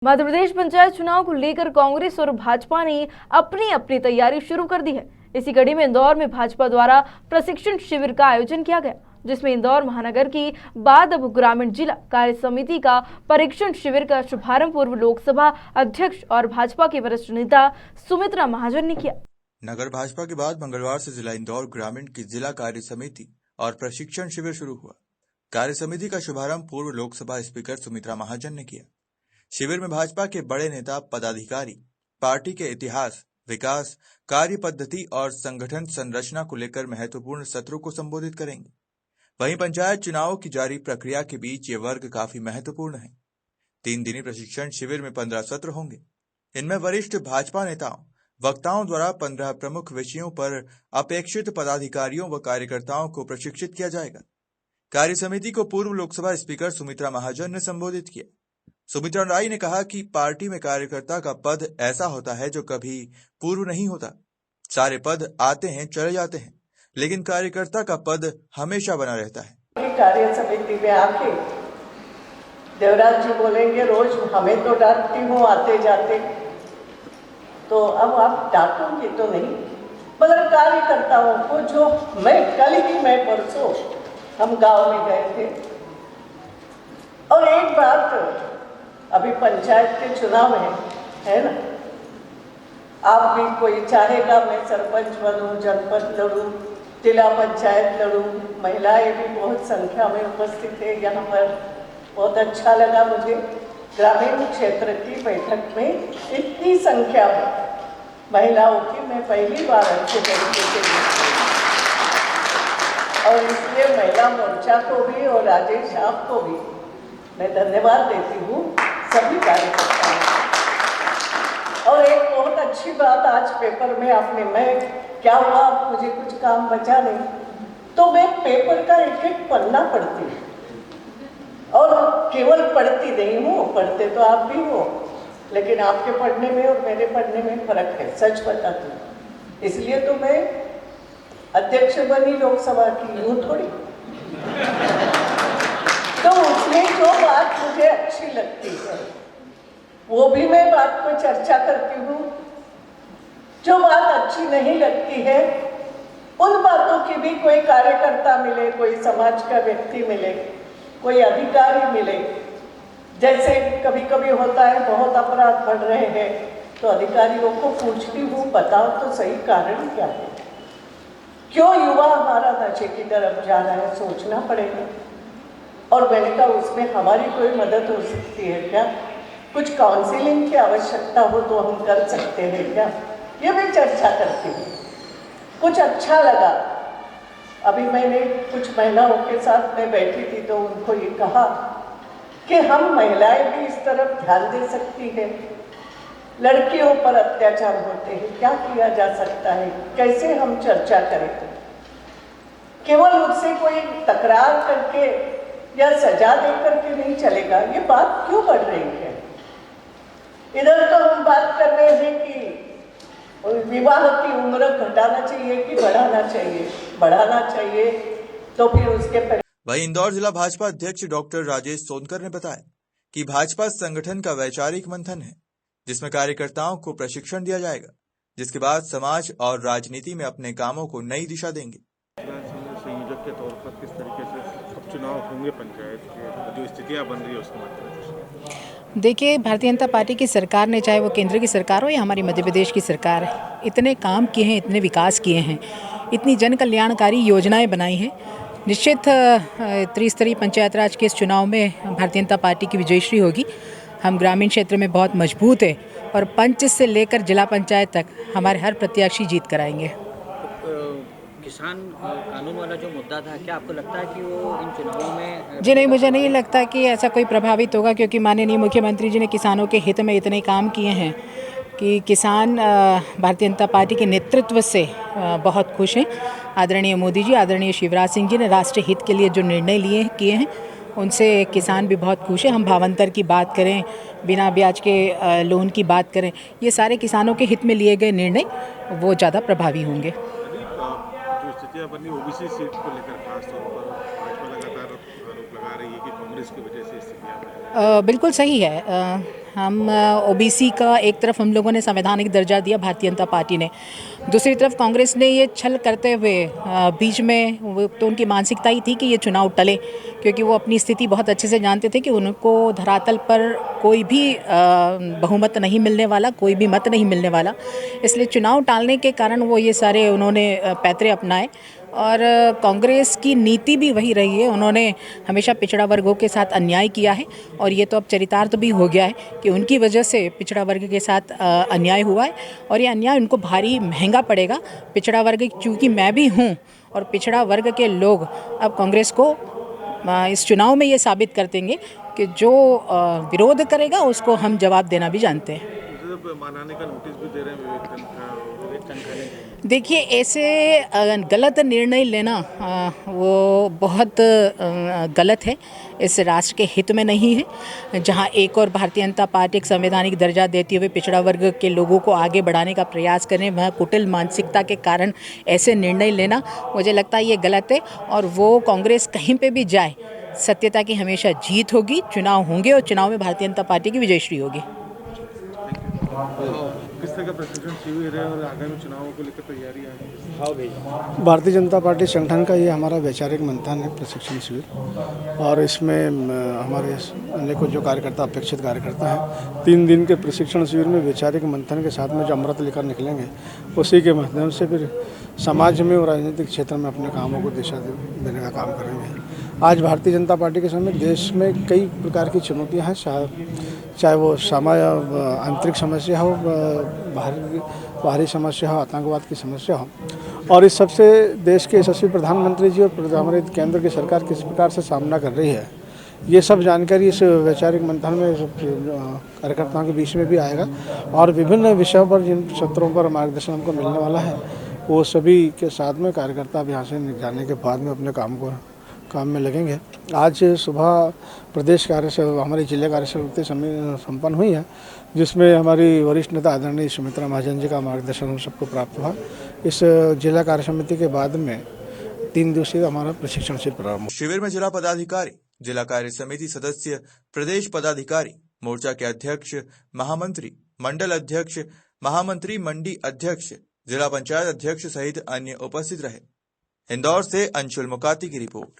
मध्य प्रदेश पंचायत चुनाव को लेकर कांग्रेस और भाजपा ने अपनी अपनी तैयारी शुरू कर दी है। इसी कड़ी में इंदौर में भाजपा द्वारा प्रशिक्षण शिविर का आयोजन किया गया, जिसमें इंदौर महानगर की बाद अब ग्रामीण जिला कार्य समिति का परीक्षण शिविर का शुभारंभ पूर्व लोकसभा अध्यक्ष और भाजपा के वरिष्ठ नेता सुमित्रा महाजन ने किया। नगर भाजपा के बाद मंगलवार से जिला इंदौर ग्रामीण की जिला कार्य समिति और प्रशिक्षण शिविर शुरू हुआ। कार्य समिति का शुभारंभ पूर्व लोकसभा स्पीकर सुमित्रा महाजन ने किया। शिविर में भाजपा के बड़े नेता पदाधिकारी पार्टी के इतिहास, विकास, कार्य पद्धति और संगठन संरचना को लेकर महत्वपूर्ण सत्रों को संबोधित करेंगे। वहीं पंचायत चुनाव की जारी प्रक्रिया के बीच ये वर्ग काफी महत्वपूर्ण है। 3 दिनी प्रशिक्षण शिविर में 15 सत्र होंगे। इनमें वरिष्ठ भाजपा नेताओं, वक्ताओं द्वारा 15 प्रमुख विषयों पर अपेक्षित पदाधिकारियों व कार्यकर्ताओं को प्रशिक्षित किया जाएगा। कार्य समिति को पूर्व लोकसभा स्पीकर सुमित्रा महाजन ने संबोधित किया। सुमित्रा राय ने कहा कि पार्टी में कार्यकर्ता का पद ऐसा होता है जो कभी पूर्व नहीं होता। सारे पद आते हैं चले जाते हैं, लेकिन कार्यकर्ता का पद हमेशा बना रहता है। कार्य समिति में आके देवराज जी बोलेंगे रोज हमें तो डांटती हो आते जाते, तो अब आप डांटोगे तो नहीं, मगर कार्यकर्ताओं को जो मैं परसों हम गांव में गए थे और एक बात, अभी पंचायत के चुनाव है ना, आप भी कोई चाहेगा मैं सरपंच बनूं, जनपद लड़ूं, जिला पंचायत लड़ूं। महिलाएं भी बहुत संख्या में उपस्थित है यहाँ पर। बहुत अच्छा लगा मुझे ग्रामीण क्षेत्र की बैठक में इतनी संख्या में महिलाओं की मैं पहली बार अच्छे तरीके से देखी, और इसलिए महिला मोर्चा को भी और राजेश आपको भी मैं धन्यवाद देती हूँ, सभी कार्यकर्ताओं। और एक बहुत अच्छी बात आज पेपर में आपने, मैं क्या हुआ मुझे कुछ काम बचा नहीं तो मैं पेपर का एक एक पन्ना पढ़ती हूँ, और केवल पढ़ती नहीं हूँ, पढ़ते तो आप भी हो, लेकिन आपके पढ़ने में और मेरे पढ़ने में फर्क है, सच बताती हूँ। इसलिए तो मैं अध्यक्ष बनी लोकसभा की, यूँ थोड़ी। तो उसमें जो बात मुझे अच्छी लगती है वो भी मैं बात को चर्चा करती हूँ। जो बात अच्छी नहीं लगती है उन बातों की भी कोई कार्यकर्ता मिले, कोई समाज का व्यक्ति मिले, कोई अधिकारी मिले। जैसे कभी कभी होता है बहुत अपराध बढ़ रहे हैं तो अधिकारियों को पूछती हूँ बताओ तो सही कारण क्या है, क्यों युवा हमारा नशे की तरफ जा रहा है, सोचना पड़ेगा। और मैंने कहा उसमें हमारी कोई मदद हो सकती है क्या, कुछ काउंसलिंग की आवश्यकता हो तो हम कर सकते हैं क्या, ये भी चर्चा करती हूँ। कुछ अच्छा लगा, अभी मैंने कुछ महिलाओं के साथ में बैठी थी तो उनको ये कहा कि हम महिलाएं भी इस तरफ ध्यान दे सकती हैं। लड़कियों पर अत्याचार होते हैं, क्या किया जा सकता है, कैसे हम चर्चा करें। केवल मुझसे कोई तकरार करके या सजा दे करके नहीं चलेगा। ये बात क्यों बढ़ रही है? इधर तो हम बात कर रहे हैं कि विवाह की उम्र घटाना चाहिए कि बढ़ाना चाहिए, तो फिर उसके पर। वहीं इंदौर जिला भाजपा अध्यक्ष डॉक्टर राजेश सोनकर ने बताया कि भाजपा संगठन का वैचारिक मंथन है, जिसमें कार्यकर्ताओं को प्रशिक्षण दिया जाएगा, जिसके बाद समाज और राजनीति में अपने कामों को नई दिशा देंगे। संयोजक के तौर पर किस तरीके से अब चुनाव होंगे पंचायत के, जो स्थितियां बन रही है उसके माध्यम से? देखिए, भारतीय जनता पार्टी की सरकार ने, चाहे वो केंद्र की सरकार हो या हमारी मध्य प्रदेश की सरकार है, इतने काम किए हैं, इतने विकास किए हैं, इतनी जन कल्याणकारी योजनाएं बनाई हैं। निश्चित त्रिस्तरीय पंचायत राज के इस चुनाव में भारतीय जनता पार्टी की विजयश्री होगी। हम ग्रामीण क्षेत्र में बहुत मजबूत है और पंच से लेकर जिला पंचायत तक हमारे हर प्रत्याशी जीत कराएंगे। किसान कानून वाला जो मुद्दा था, क्या आपको लगता है कि वो इन चुनावों में? जी नहीं, मुझे नहीं लगता कि ऐसा कोई प्रभावित होगा, क्योंकि माननीय मुख्यमंत्री जी ने किसानों के हित में इतने काम किए हैं कि किसान भारतीय जनता पार्टी के नेतृत्व से बहुत खुश हैं। आदरणीय मोदी जी, आदरणीय शिवराज सिंह जी ने राष्ट्रीय हित के लिए जो निर्णय किए हैं उनसे किसान भी बहुत खुश है। हम भावांतर की बात करें, बिना ब्याज के लोन की बात करें, ये सारे किसानों के हित में लिए गए निर्णय वो ज़्यादा प्रभावी होंगे। बनी ओबीसी सीट को लेकर खासतौर पर भाजपा लगातार आरोप लगा रही है कि कांग्रेस की वजह से स्थितियां बिल्कुल सही है। हम ओबीसी का एक तरफ हम लोगों ने संवैधानिक दर्जा दिया भारतीय जनता पार्टी ने, दूसरी तरफ कांग्रेस ने ये छल करते हुए बीच में तो उनकी मानसिकता ही थी कि ये चुनाव टले, क्योंकि वो अपनी स्थिति बहुत अच्छे से जानते थे कि उनको धरातल पर कोई भी बहुमत नहीं मिलने वाला, कोई भी मत नहीं मिलने वाला। इसलिए चुनाव टालने के कारण वो ये सारे उन्होंने पैतरे अपनाए और कांग्रेस की नीति भी वही रही है। उन्होंने हमेशा पिछड़ा वर्गों के साथ अन्याय किया है और ये तो अब चरितार्थ भी हो गया है कि उनकी वजह से पिछड़ा वर्ग के साथ अन्याय हुआ है और ये अन्याय उनको भारी महंगा पड़ेगा। पिछड़ा वर्ग चूँकि मैं भी हूँ और पिछड़ा वर्ग के लोग अब कांग्रेस को इस चुनाव में ये साबित कर देंगे कि जो विरोध करेगा उसको हम जवाब देना भी जानते हैं। मनाने का नोटिस भी दे रहे हैं विवेक तनखा ने। देखिए, ऐसे गलत निर्णय लेना वो बहुत गलत है, इस राष्ट्र के हित में नहीं है। जहां एक और भारतीय जनता पार्टी एक संवैधानिक दर्जा देते हुए पिछड़ा वर्ग के लोगों को आगे बढ़ाने का प्रयास करें, वह कुटिल मानसिकता के कारण ऐसे निर्णय लेना मुझे लगता है ये गलत है। और वो कांग्रेस कहीं पे भी जाए, सत्यता की हमेशा जीत होगी, चुनाव होंगे और चुनाव में भारतीय जनता पार्टी की विजयश्री होगी। किस तरह का प्रशिक्षण शिविर है और आगामी चुनावों को लेकर तैयारियां? भारतीय जनता पार्टी संगठन का ये हमारा वैचारिक मंथन है, प्रशिक्षण शिविर, और इसमें हमारे अनेकों जो कार्यकर्ता, अपेक्षित कार्यकर्ता हैं, 3 दिन के प्रशिक्षण शिविर में वैचारिक मंथन के साथ में जो अमृत लेकर निकलेंगे, उसी के माध्यम से फिर समाज में और राजनीतिक क्षेत्र में अपने कामों को दिशा देने का काम करेंगे। आज भारतीय जनता पार्टी के समय देश में कई प्रकार की चुनौतियाँ हैं, चाहे वो आंतरिक समस्या हो, बाहरी समस्या हो, आतंकवाद की समस्या हो, और इस सबसे देश के यशस्वी प्रधानमंत्री जी और हमारे केंद्र की सरकार किस प्रकार से सामना कर रही है, ये सब जानकारी इस वैचारिक मंथन में कार्यकर्ताओं के बीच में भी आएगा। और विभिन्न विषयों पर जिन सत्रों पर मार्गदर्शन हमको मिलने वाला है, वो सभी के साथ में कार्यकर्ता अब यहाँ से जाने के बाद में अपने काम में लगेंगे। आज सुबह प्रदेश हमारी जिला कार्यसमिति संपन्न हुई है, जिसमें हमारी वरिष्ठ नेता आदरणीय सुमित्रा महाजन जी का मार्गदर्शन हम सबको प्राप्त हुआ। इस जिला कार्यसमिति के बाद में 3 दिवसीय हमारा प्रशिक्षण शिविर प्रारंभ। शिविर में जिला पदाधिकारी, जिला कार्य समिति सदस्य, प्रदेश पदाधिकारी, मोर्चा के अध्यक्ष, महामंत्री, मंडल अध्यक्ष, महामंत्री, मंडी अध्यक्ष, जिला पंचायत अध्यक्ष सहित अन्य उपस्थित रहे। इंदौर से अंशुल मुकाती की रिपोर्ट।